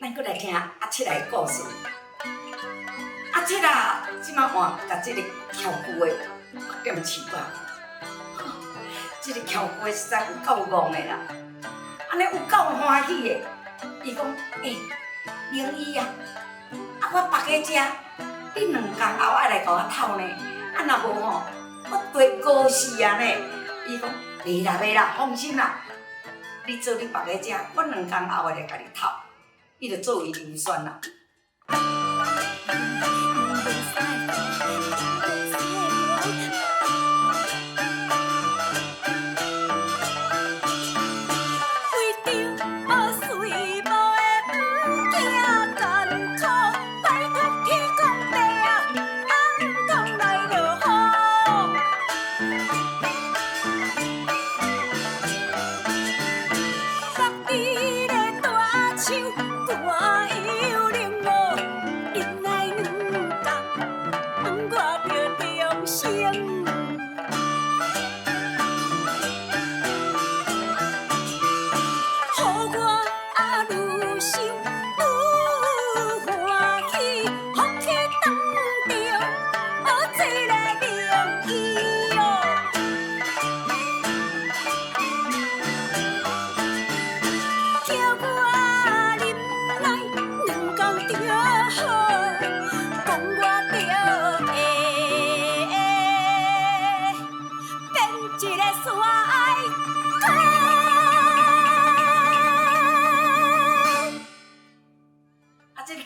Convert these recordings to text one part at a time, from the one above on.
咱搁来听阿七来故事。阿七啊，即马换甲即个翘句的点饲饱，即个翘句实在有够戆的啦，安尼有够欢喜的。伊讲，灵姨啊，我别个食，你2工后爱来甲我讨呢，若无吼，我地高死啊呢。伊讲，袂啦，放心啦，你做你别个食，我2工后会来甲你讨。伊就做伊人选啦。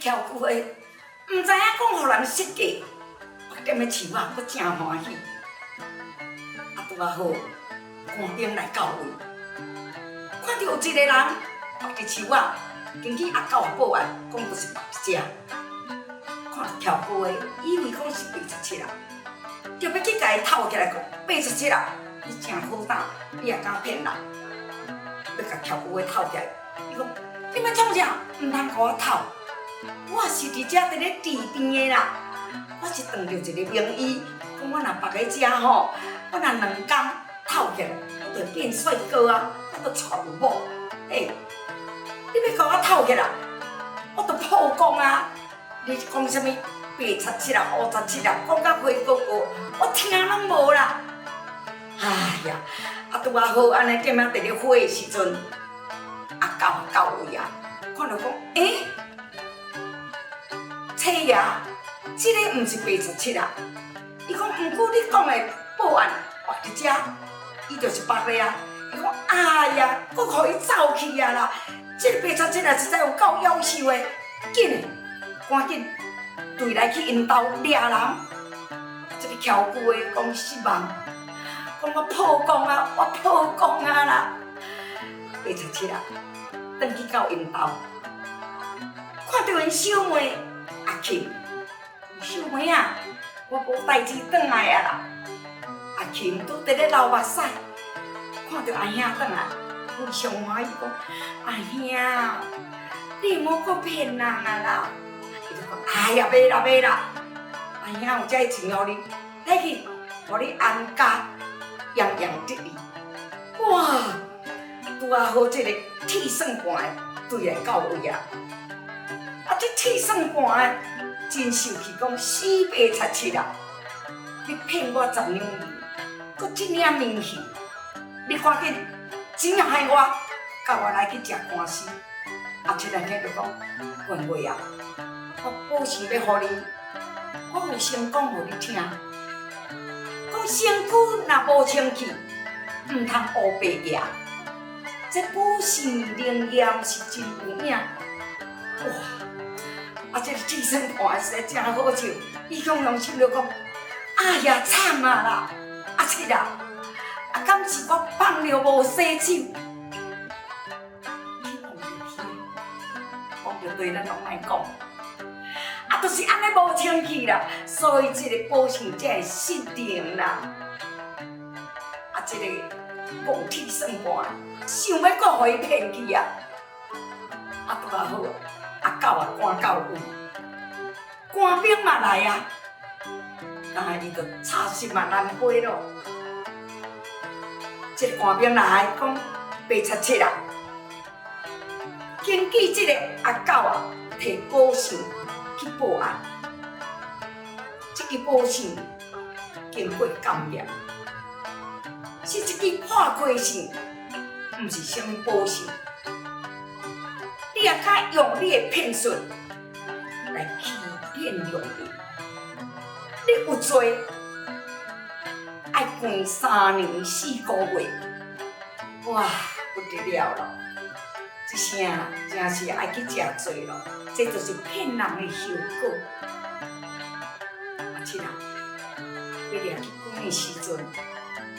翘句话，毋知影讲互人设计，我踮咧饲我，我真欢喜。拄啊好，官兵来到位，看到有一个人绑着树仔，进去阿狗报案，讲就是白只。看到翘句话，以为讲是87啊，就要去甲伊偷起来讲87啊，你真好胆，你也敢骗人？要甲翘句话偷起来，伊讲你要创啥？毋通甲我偷。我是伫遮伫咧治病的啦，我是撞着一个名医，讲我若别个食吼，我若2工透起来，我就变帅哥啊，我就娶有某。你要甲我透起来，我就破功啊！你讲啥物87啊、57啊，讲到回哥哥，我听拢无啦。哎呀，拄啊好安尼踮遐伫咧火的时阵，阿狗到位啊，看到讲车爷，这个毋是87啊！伊讲，毋过你讲的报案别伫遮，伊就是别个啊！伊讲，哎呀，搁互伊走去啊啦！这个87啊，实在有够夭寿的，紧的，赶紧对来去因兜抓人。这个翘句的讲失望，讲我破功啊，我破功啊啦！87啊，转去到因兜，看到因小妹。阿琴，小妹啊，我无代志转来啊啦。阿琴拄伫咧流目屎，看到阿兄转来，非常欢喜讲：阿兄，你莫阁骗人啊啦！伊就讲：哎呀，袂啦袂啦，阿兄有遮钱互你，来去，互你安家，洋洋得意。哇，拄啊好这个铁算盘对来到位啊！这铁算盘真受气，讲487啊！你骗我10两银，搁这领名气，你赶紧钱害我，甲我来去食官司。阿七人家就讲，员外啊，我保证要互你，我有先讲互你听，讲身躯若无清气，毋通乌白夜。这保鲜灵验是真有影，哇！这个铁算盘实在真好笑，伊用心就讲，哎呀惨啊啦！阿七啊，敢是我放了无洗手？讲着对咱拢莫讲，就是安尼无清气啦，所以这个保险才会失灵啦。这个讲铁算盘，想要搁互伊骗去啊！拄啊好。阿狗啊，赶到位，官兵嘛来啊，当然伊就差心嘛难过咯。这个官兵来讲，87啊，根据即个阿狗啊，摕保险去报案，即支保险经过检验，是一支破开线，毋是啥物保险。你也较用你的骗术来欺骗用户，你有罪，爱关3年4个月，哇，不得了咯！这声真是爱去食罪咯，这就是骗人的后果。阿七啊，你掠去关的时阵，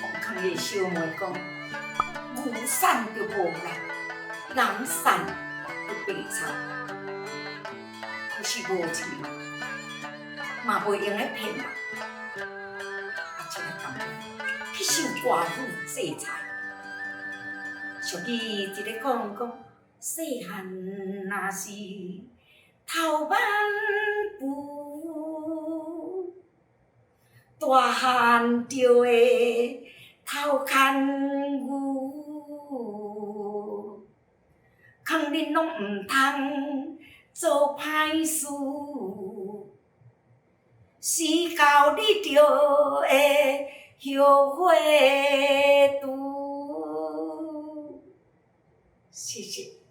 王康的小妹讲，牛散就无力，人散就悲惨，可是无钱，嘛袂用来骗人。阿七啊，感觉去受寡妇制裁。俗语一直讲，细汉若是头挽布，大汉就会头牵牛。空恁拢毋通做歹事，时到你就会后悔拄。谢谢。